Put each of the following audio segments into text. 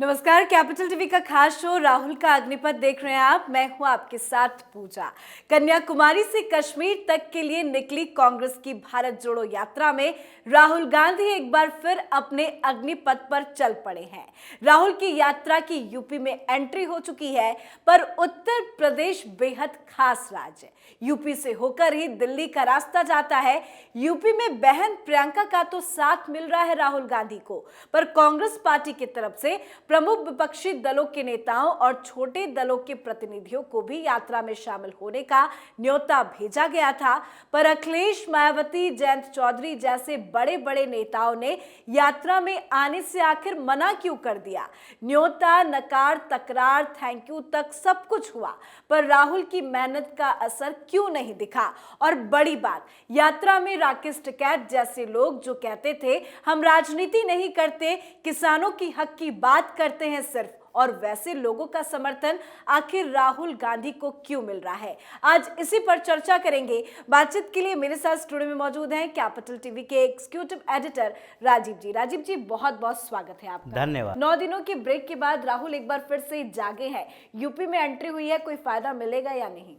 नमस्कार, capital TV का खास शो राहुल का अग्निपथ देख रहे हैं आप। मैं हूं आपके साथ पूजा। कन्याकुमारी से कश्मीर तक के लिए निकली कांग्रेस की भारत जोड़ो यात्रा में राहुल गांधी एक बार फिर अपने अग्निपथ पर चल पड़े हैं। राहुल की यात्रा की यूपी में एंट्री हो चुकी है, पर उत्तर प्रदेश बेहद खास राज्य। यूपी से होकर ही दिल्ली का रास्ता जाता है। यूपी में बहन प्रियंका का तो साथ मिल रहा है राहुल गांधी को, पर कांग्रेस पार्टी की तरफ से प्रमुख विपक्षी दलों के नेताओं और छोटे दलों के प्रतिनिधियों को भी यात्रा में शामिल होने का न्योता भेजा गया था। पर अखिलेश, मायावती, जयंत चौधरी जैसे बड़े बड़े नेताओं ने यात्रा में आने से आखिर मना क्यों कर दिया? न्योता, नकार, तकरार, थैंक यू तक सब कुछ हुआ, पर राहुल की मेहनत का असर क्यों नहीं दिखा? और बड़ी बात, यात्रा में राकेश टिकैत जैसे लोग जो कहते थे हम राजनीति नहीं करते, किसानों की हक की बात करते हैं सिर्फ, और वैसे लोगों का समर्थन आखिर राहुल गांधी को क्यों मिल रहा है? आज इसी पर चर्चा करेंगे। बातचीत के लिए मेरे साथ स्टूडियो में मौजूद हैं कैपिटल टीवी के एग्जीक्यूटिव एडिटर राजीव जी। राजीव जी, बहुत बहुत स्वागत है आपका। धन्यवाद। 9 दिनों के ब्रेक के बाद राहुल एक बार फिर से जागे हैं। यूपी में एंट्री हुई है, कोई फायदा मिलेगा या नहीं?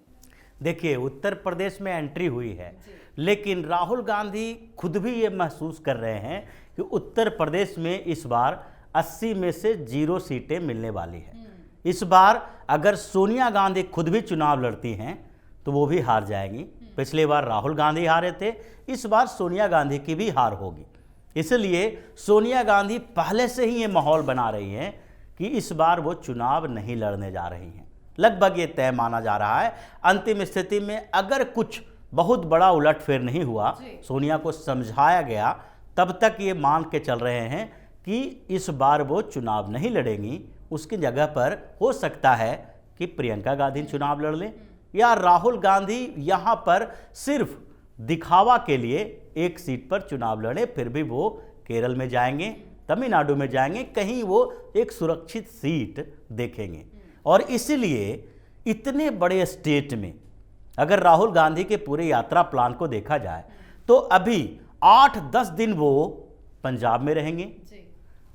देखिए, उत्तर प्रदेश में एंट्री हुई है, लेकिन राहुल गांधी खुद भी ये महसूस कर रहे हैं कि उत्तर प्रदेश में इस बार 80 में से 0 सीटें मिलने वाली है। इस बार अगर सोनिया गांधी खुद भी चुनाव लड़ती हैं तो वो भी हार जाएंगी। पिछली बार राहुल गांधी हारे थे, इस बार सोनिया गांधी की भी हार होगी। इसलिए सोनिया गांधी पहले से ही ये माहौल बना रही हैं कि इस बार वो चुनाव नहीं लड़ने जा रही हैं। लगभग ये तय माना जा रहा है। अंतिम स्थिति में अगर कुछ बहुत बड़ा उलटफेर नहीं हुआ, सोनिया को समझाया गया, तब तक ये मान के चल रहे हैं कि इस बार वो चुनाव नहीं लड़ेंगी। उसकी जगह पर हो सकता है कि प्रियंका गांधी चुनाव लड़ लें, या राहुल गांधी यहाँ पर सिर्फ दिखावा के लिए एक सीट पर चुनाव लड़े। फिर भी वो केरल में जाएंगे, तमिलनाडु में जाएंगे, कहीं वो एक सुरक्षित सीट देखेंगे। और इसीलिए इतने बड़े स्टेट में अगर राहुल गांधी के पूरे यात्रा प्लान को देखा जाए तो अभी 8-10 दिन वो पंजाब में रहेंगे,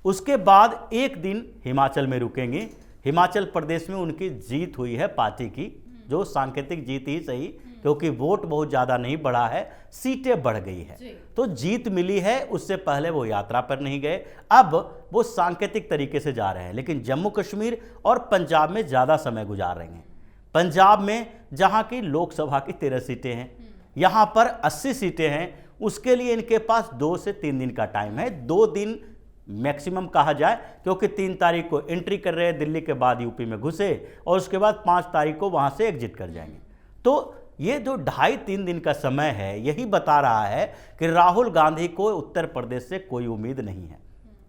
उसके बाद एक दिन हिमाचल में रुकेंगे। हिमाचल प्रदेश में उनकी जीत हुई है पार्टी की, जो सांकेतिक जीत ही सही, क्योंकि वोट बहुत ज़्यादा नहीं बढ़ा है, सीटें बढ़ गई है, तो जीत मिली है। उससे पहले वो यात्रा पर नहीं गए, अब वो सांकेतिक तरीके से जा रहे हैं। लेकिन जम्मू कश्मीर और पंजाब में ज़्यादा समय गुजार रहे हैं। पंजाब में जहाँ की लोकसभा की 13 सीटें हैं, यहाँ पर 80 सीटें हैं, उसके लिए इनके पास 2 से 3 दिन का टाइम है। 2 दिन मैक्सिमम कहा जाए, क्योंकि 3 तारीख को एंट्री कर रहे हैं दिल्ली के बाद यूपी में घुसे, और उसके बाद 5 तारीख को वहाँ से एग्जिट कर जाएंगे। तो ये जो 2.5-3 दिन का समय है, यही बता रहा है कि राहुल गांधी को उत्तर प्रदेश से कोई उम्मीद नहीं है।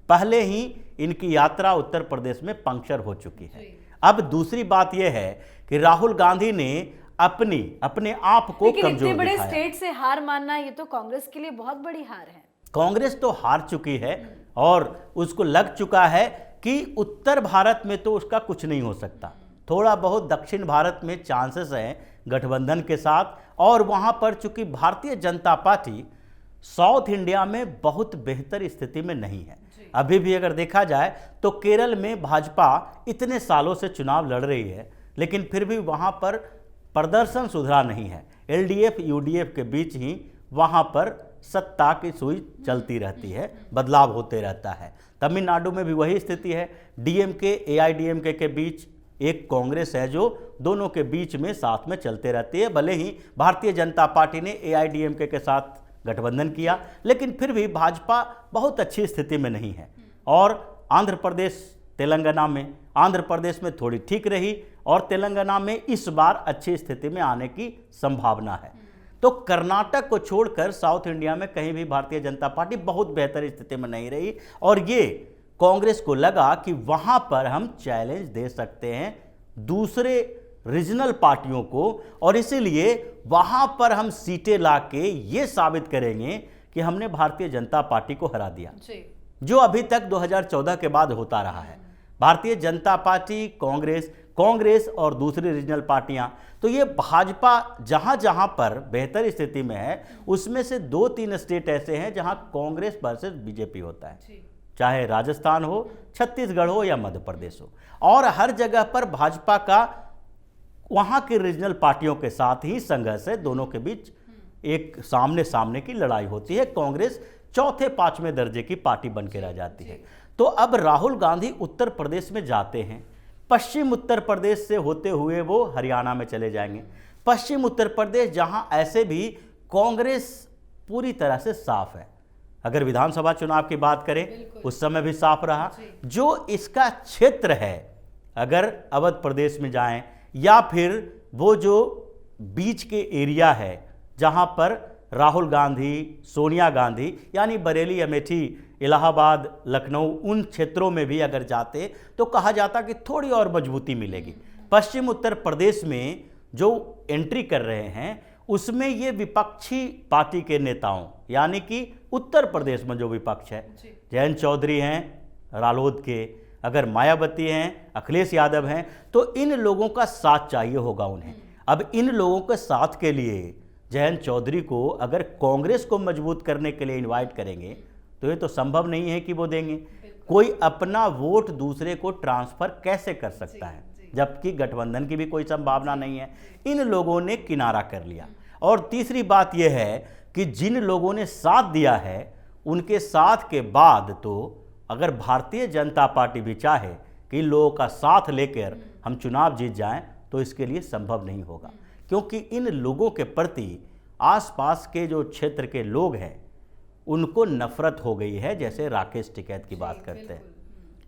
पहले ही इनकी यात्रा उत्तर प्रदेश में पंक्चर हो चुकी है। अब दूसरी बात यह है कि राहुल गांधी ने अपने आप को कमजोर दिखाया। बड़े स्टेट से हार मानना, ये तो कांग्रेस के लिए बहुत बड़ी हार है। कांग्रेस तो हार चुकी है और उसको लग चुका है कि उत्तर भारत में तो उसका कुछ नहीं हो सकता। थोड़ा बहुत दक्षिण भारत में चांसेस हैं गठबंधन के साथ, और वहां पर चूंकि Bharatiya Janata party south India में बहुत बेहतर स्थिति में नहीं है। अभी भी अगर देखा जाए तो केरल में भाजपा इतने सालों से चुनाव लड़ रही है, लेकिन फिर भी वहां पर प्रदर्शन सुधरा नहीं है। एलडीएफ यूडीएफ के बीच ही वहां पर सत्ता की सुई चलती रहती है, बदलाव होते रहता है। तमिलनाडु में भी वही स्थिति है। डीएमके एआईडीएमके के बीच एक कांग्रेस है जो दोनों के बीच में साथ में चलते रहती है। भले ही भारतीय जनता पार्टी ने एआईडीएमके के साथ गठबंधन किया, लेकिन फिर भी भाजपा बहुत अच्छी स्थिति में नहीं है। और आंध्र प्रदेश, तेलंगाना में, आंध्र प्रदेश में थोड़ी ठीक रही, और तेलंगाना में इस बार अच्छी स्थिति में आने की संभावना है। तो कर्नाटक को छोड़कर साउथ इंडिया में कहीं भी भारतीय जनता पार्टी बहुत बेहतर स्थिति में नहीं रही, और ये कांग्रेस को लगा कि वहां पर हम चैलेंज दे सकते हैं दूसरे रीजनल पार्टियों को, और इसीलिए वहां पर हम सीटें लाके ये साबित करेंगे कि हमने भारतीय जनता पार्टी को हरा दिया, जो अभी तक 2014 के बाद होता रहा है। भारतीय जनता पार्टी, कांग्रेस और दूसरी रीजनल पार्टियां, तो ये भाजपा जहां जहां पर बेहतर स्थिति में है, उसमें से 2-3 स्टेट ऐसे हैं जहां कांग्रेस वर्सेस बीजेपी होता है। चाहे राजस्थान हो, छत्तीसगढ़ हो या मध्य प्रदेश हो। और हर जगह पर भाजपा का वहाँ की रीजनल पार्टियों के साथ ही संघर्ष है, दोनों के बीच एक सामने सामने की लड़ाई होती है। कांग्रेस चौथे पांचवें दर्जे की पार्टी बन के रह जाती है। तो अब राहुल गांधी उत्तर प्रदेश में जाते हैं, पश्चिम उत्तर प्रदेश से होते हुए वो हरियाणा में चले जाएंगे। पश्चिम उत्तर प्रदेश जहां ऐसे भी कांग्रेस पूरी तरह से साफ है, अगर विधानसभा चुनाव की बात करें उस समय भी साफ रहा। जो इसका क्षेत्र है, अगर अवध प्रदेश में जाएं या फिर वो जो बीच के एरिया है जहां पर राहुल गांधी, सोनिया गांधी, यानी बरेली, अमेठी, इलाहाबाद, लखनऊ, उन क्षेत्रों में भी अगर जाते तो कहा जाता कि थोड़ी और मजबूती मिलेगी। पश्चिम उत्तर प्रदेश में जो एंट्री कर रहे हैं उसमें ये विपक्षी पार्टी के नेताओं, यानी कि उत्तर प्रदेश में जो विपक्ष है, जयंत चौधरी हैं रालोद के, अगर मायावती हैं, अखिलेश यादव हैं, तो इन लोगों का साथ चाहिए होगा उन्हें। अब इन लोगों के साथ के लिए जयंत चौधरी को अगर कांग्रेस को मजबूत करने के लिए इनवाइट करेंगे तो ये तो संभव नहीं है कि वो देंगे। कोई अपना वोट दूसरे को ट्रांसफर कैसे कर सकता है, जबकि गठबंधन की भी कोई संभावना नहीं है। इन लोगों ने किनारा कर लिया। और तीसरी बात यह है कि जिन लोगों ने साथ दिया है उनके साथ के बाद तो अगर भारतीय जनता पार्टी भी चाहे कि इन लोगों का साथ लेकर हम चुनाव जीत जाएं तो इसके लिए संभव नहीं होगा, क्योंकि इन लोगों के प्रति आसपास के जो क्षेत्र के लोग हैं उनको नफरत हो गई है। जैसे राकेश टिकैत की बात करते हैं,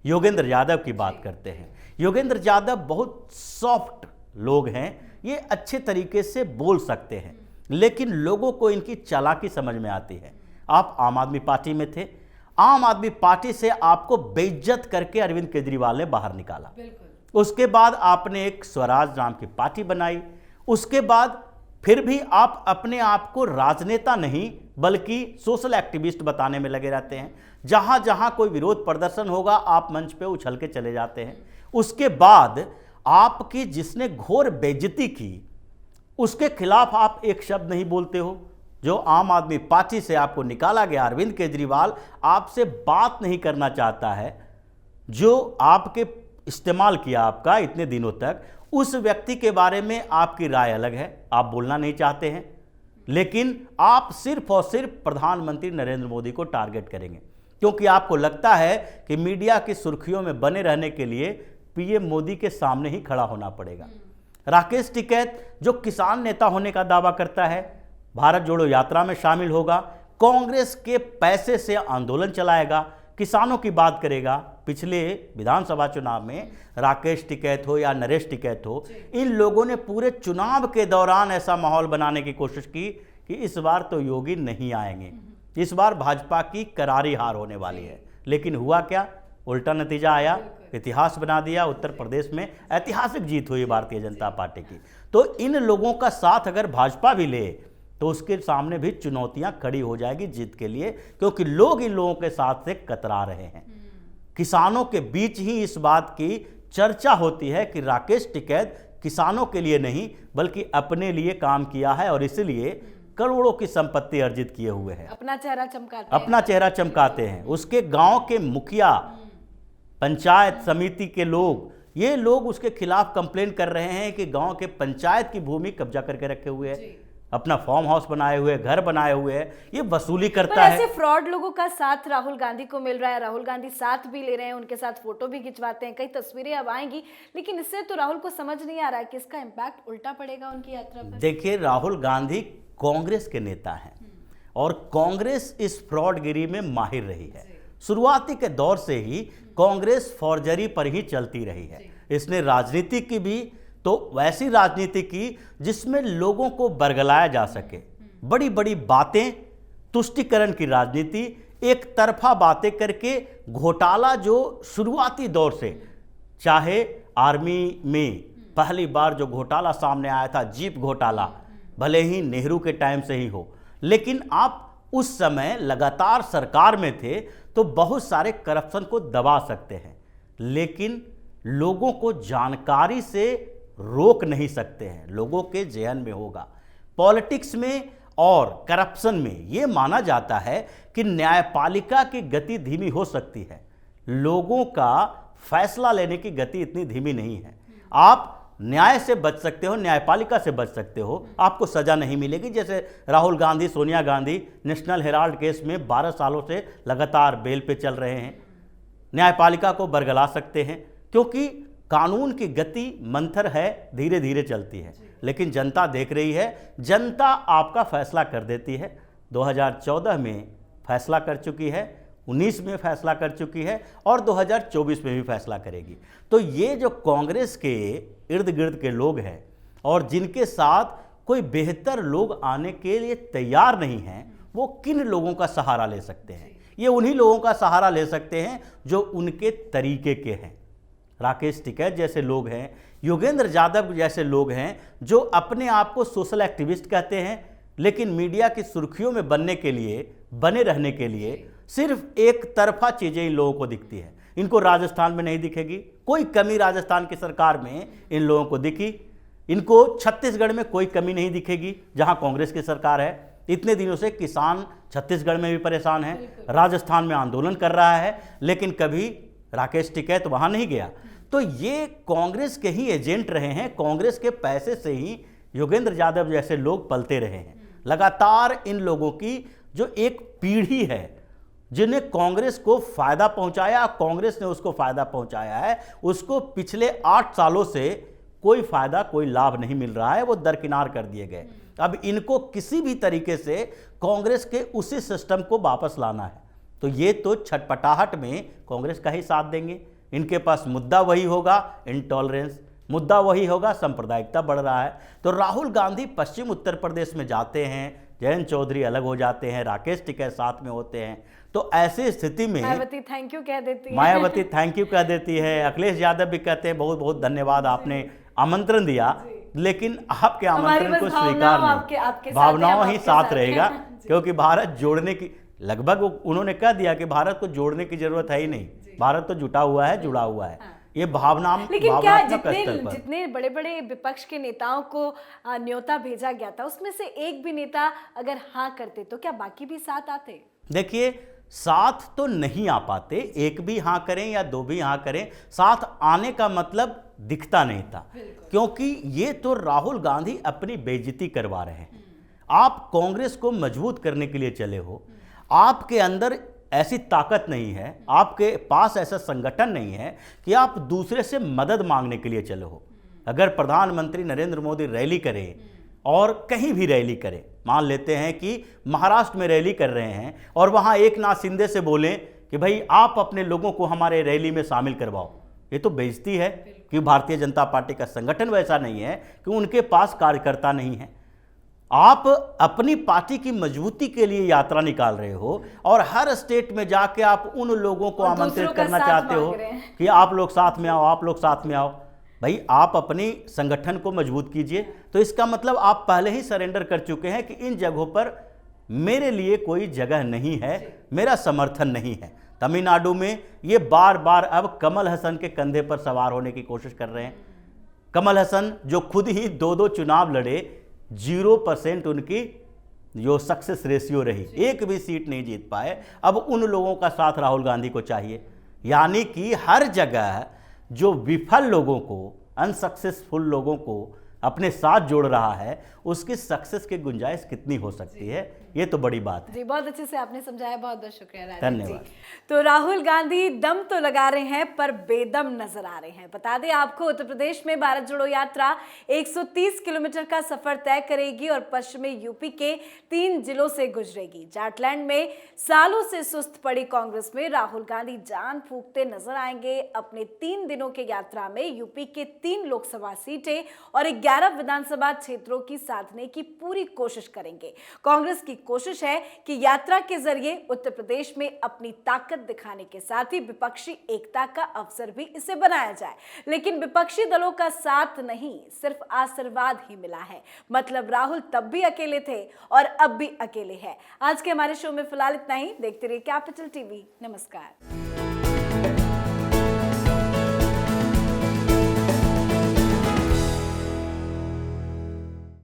योगेंद्र यादव की बात करते हैं। योगेंद्र यादव बहुत सॉफ्ट लोग हैं, ये अच्छे तरीके से बोल सकते हैं, लेकिन लोगों को इनकी चालाकी समझ में आती है। आप आम आदमी पार्टी में थे, आम आदमी पार्टी से आपको बेइज्जत करके अरविंद केजरीवाल ने बाहर निकाला। उसके बाद आपने एक स्वराज नाम की पार्टी बनाई। उसके बाद फिर भी आप अपने आप को राजनेता नहीं बल्कि सोशल एक्टिविस्ट बताने में लगे रहते हैं। जहां जहां कोई विरोध प्रदर्शन होगा आप मंच पे उछल के चले जाते हैं। उसके बाद आपकी जिसने घोर बेइज्जती की उसके खिलाफ आप एक शब्द नहीं बोलते हो। जो आम आदमी पार्टी से आपको निकाला गया, अरविंद केजरीवाल आपसे बात नहीं करना चाहता है। जो आपके इस्तेमाल किया आपका इतने दिनों तक, उस व्यक्ति के बारे में आपकी राय अलग है, आप बोलना नहीं चाहते हैं, लेकिन आप सिर्फ और सिर्फ प्रधानमंत्री नरेंद्र मोदी को टारगेट करेंगे, क्योंकि आपको लगता है कि मीडिया की सुर्खियों में बने रहने के लिए पीएम मोदी के सामने ही खड़ा होना पड़ेगा। राकेश टिकैत जो किसान नेता होने का दावा करता है, भारत जोड़ो यात्रा में शामिल होगा, कांग्रेस के पैसे से आंदोलन चलाएगा, किसानों की बात करेगा। पिछले विधानसभा चुनाव में राकेश टिकैत हो या नरेश टिकैत हो, इन लोगों ने पूरे चुनाव के दौरान ऐसा माहौल बनाने की कोशिश की कि इस बार तो योगी नहीं आएंगे, इस बार भाजपा की करारी हार होने वाली है। लेकिन हुआ क्या? उल्टा नतीजा आया, इतिहास बना दिया। उत्तर प्रदेश में ऐतिहासिक जीत हुई भारतीय जनता पार्टी की। तो इन लोगों का साथ अगर भाजपा भी ले तो उसके सामने भी चुनौतियां खड़ी हो जाएगी जीत के लिए, क्योंकि लोग इन लोगों के साथ से कतरा रहे हैं। किसानों के बीच ही इस बात की चर्चा होती है कि राकेश टिकैत किसानों के लिए नहीं बल्कि अपने लिए काम किया है और इसलिए करोड़ों की संपत्ति अर्जित किए हुए हैं, अपना चेहरा चमकाते हैं। उसके गांव के मुखिया, पंचायत समिति के लोग, ये लोग उसके खिलाफ कंप्लेन कर रहे हैं कि गांव के पंचायत की भूमि कब्जा करके रखे हुए हैं, अपना फार्म हाउस बनाए हुए, घर बनाए हुए हैं, ये वसूली करता है। ऐसे फ्रॉड लोगों का साथ राहुल गांधी को मिल रहा है, राहुल गांधी साथ भी ले रहे हैं, उनके साथ फोटो भी खिंचवाते हैं, कई तस्वीरें अब आएंगी, लेकिन इससे तो राहुल को समझ नहीं आ रहा है कि इसका इम्पैक्ट उल्टा पड़ेगा उनकी यात्रा पर। देखिए, राहुल गांधी कांग्रेस के नेता हैं और कांग्रेस इस फ्रॉडगिरी में माहिर रही है। शुरुआती के दौर से ही कांग्रेस फॉर्जरी पर ही चलती रही है। इसने राजनीति की भी तो वैसी राजनीति की जिसमें लोगों को बरगलाया जा सके, बड़ी बड़ी बातें, तुष्टिकरण की राजनीति, एक तरफा बातें करके घोटाला जो शुरुआती दौर से, चाहे आर्मी में पहली बार जो घोटाला सामने आया था, जीप घोटाला, भले ही नेहरू के टाइम से ही हो, लेकिन आप उस समय लगातार सरकार में थे तो बहुत सारे करप्शन को दबा सकते हैं, लेकिन लोगों को जानकारी से रोक नहीं सकते हैं। लोगों के जहन में होगा। पॉलिटिक्स में और करप्शन में ये माना जाता है कि न्यायपालिका की गति धीमी हो सकती है, लोगों का फैसला लेने की गति इतनी धीमी नहीं है। आप न्याय से बच सकते हो, न्यायपालिका से बच सकते हो, आपको सजा नहीं मिलेगी। जैसे Rahul Gandhi, Sonia Gandhi national Herald case में 12 सालों से लगातार बेल पे चल रहे हैं, न्यायपालिका को बरगला सकते हैं, क्योंकि कानून की गति मंथर है, धीरे धीरे चलती है। लेकिन जनता देख रही है, जनता आपका फैसला कर देती है। 2014 में फैसला कर चुकी है, 19 में फैसला कर चुकी है और 2024 में भी फैसला करेगी। तो ये जो कांग्रेस के इर्द गिर्द के लोग हैं और जिनके साथ कोई बेहतर लोग आने के लिए तैयार नहीं हैं, वो किन लोगों का सहारा ले सकते हैं? ये उन्हीं लोगों का सहारा ले सकते हैं जो उनके तरीके के हैं। राकेश टिकैत जैसे लोग हैं, योगेंद्र यादव जैसे लोग हैं, जो अपने आप को सोशल एक्टिविस्ट कहते हैं, लेकिन मीडिया की सुर्खियों में बने रहने के लिए सिर्फ एक तरफा चीज़ें इन लोगों को दिखती है। इनको राजस्थान में नहीं दिखेगी, कोई कमी राजस्थान की सरकार में इन लोगों को दिखी। इनको छत्तीसगढ़ में कोई कमी नहीं दिखेगी जहां कांग्रेस की सरकार है। इतने दिनों से किसान छत्तीसगढ़ में भी परेशान है, राजस्थान में आंदोलन कर रहा है, लेकिन कभी राकेश टिकैत वहां नहीं गया। तो ये कांग्रेस के ही एजेंट रहे हैं, कांग्रेस के पैसे से ही योगेंद्र यादव जैसे लोग पलते रहे हैं। लगातार इन लोगों की जो एक पीढ़ी है, जिन्हें कांग्रेस को फायदा पहुंचाया, कांग्रेस ने उसको फायदा पहुंचाया है, उसको पिछले 8 सालों से कोई फायदा, कोई लाभ नहीं मिल रहा है, वो दरकिनार कर दिए गए। अब इनको किसी भी तरीके से कांग्रेस के उसी सिस्टम को वापस लाना है। तो ये तो छटपटाहट में कांग्रेस का ही साथ देंगे। इनके पास मुद्दा वही होगा, इंटॉलरेंस, मुद्दा वही होगा, सांप्रदायिकता बढ़ रहा है। तो राहुल गांधी पश्चिम उत्तर प्रदेश में जाते हैं, जयंत चौधरी अलग हो जाते हैं, राकेश टिकैत साथ में होते हैं। तो ऐसी स्थिति में मायावती थैंक यू कह देती है, मायावती थैंक यू कह देती है, अखिलेश यादव भी कहते हैं बहुत बहुत धन्यवाद, आपने आमंत्रण दिया, लेकिन आपके आमंत्रण को स्वीकार नहीं, भावनाओं ही साथ रहेगा, क्योंकि भारत जोड़ने की, लगभग उन्होंने कह दिया कि भारत को जोड़ने की जरूरत है ही नहीं, भारत तो जुटा हुआ है, जुड़ा हुआ है। ये लेकिन क्या जितने बड़े बड़े विपक्ष के नेताओं को न्योता भेजा गया था, उसमें से एक भी नेता अगर हाँ करते तो क्या बाकी भी साथ आते? देखिए, साथ तो नहीं आ पाते, एक भी हाँ करें या 2 भी हाँ करें, साथ आने का मतलब दिखता नहीं था, क्योंकि ये तो राहुल गांधी अपनी बेइज्जती करवा रहे हैं। आप कांग्रेस को मजबूत करने के लिए चले हो, आपके अंदर ऐसी ताकत नहीं है, आपके पास ऐसा संगठन नहीं है कि आप दूसरे से मदद मांगने के लिए चले हो। अगर प्रधानमंत्री नरेंद्र मोदी रैली करे और कहीं भी रैली करे, मान लेते हैं कि महाराष्ट्र में रैली कर रहे हैं और वहां एकनाथ शिंदे से बोलें कि भाई आप अपने लोगों को हमारे रैली में शामिल करवाओ, ये तो बेइज्जती है। कि भारतीय जनता पार्टी का संगठन वैसा नहीं है कि उनके पास कार्यकर्ता नहीं है। आप अपनी पार्टी की मजबूती के लिए यात्रा निकाल रहे हो और हर स्टेट में जाके आप उन लोगों को आमंत्रित करना चाहते हो कि आप लोग साथ में आओ, आप लोग साथ में आओ। भाई, आप अपनी संगठन को मजबूत कीजिए। तो इसका मतलब आप पहले ही सरेंडर कर चुके हैं कि इन जगहों पर मेरे लिए कोई जगह नहीं है, मेरा समर्थन नहीं है। तमिलनाडु में ये बार बार अब कमल हसन के कंधे पर सवार होने की कोशिश कर रहे हैं। कमल हसन जो खुद ही 2 चुनाव लड़े, 0% उनकी जो सक्सेस रेशियो रही, एक भी सीट नहीं जीत पाए। अब उन लोगों का साथ राहुल गांधी को चाहिए। यानी कि हर जगह जो विफल लोगों को, अनसक्सेसफुल लोगों को अपने साथ जोड़ रहा है, उसकी सक्सेस की गुंजाइश कितनी हो सकती है, ये तो बड़ी बात है। जी, बहुत अच्छे से आपने समझाया, बहुत बहुत शुक्रिया राजीव जी। धन्यवाद। तो राहुल गांधी दम तो लगा रहे हैं पर बेदम नजर आ रहे हैं। बता दें आपको, उत्तर प्रदेश में भारत जोड़ो यात्रा 130 किलोमीटर का सफर तय करेगी और पश्चिमी यूपी के 3 जिलों से गुजरेगी। जाटलैंड में सालों से सुस्त पड़ी कांग्रेस में राहुल गांधी जान फूंकते नजर आएंगे। अपने 3 दिनों के यात्रा में यूपी के 3 लोकसभा सीटें और 11 विधानसभा क्षेत्रों की साधने की पूरी कोशिश करेंगे। कांग्रेस की कोशिश है कि यात्रा के जरिए उत्तर प्रदेश में अपनी ताकत दिखाने के साथ ही विपक्षी एकता का अवसर भी इसे बनाया जाए। लेकिन विपक्षी दलों का साथ नहीं, सिर्फ आशीर्वाद ही मिला है। मतलब राहुल तब भी अकेले थे और अब भी अकेले हैं। आज के हमारे शो में फिलहाल इतना ही। देखते रहिए कैपिटल टीवी। नमस्कार।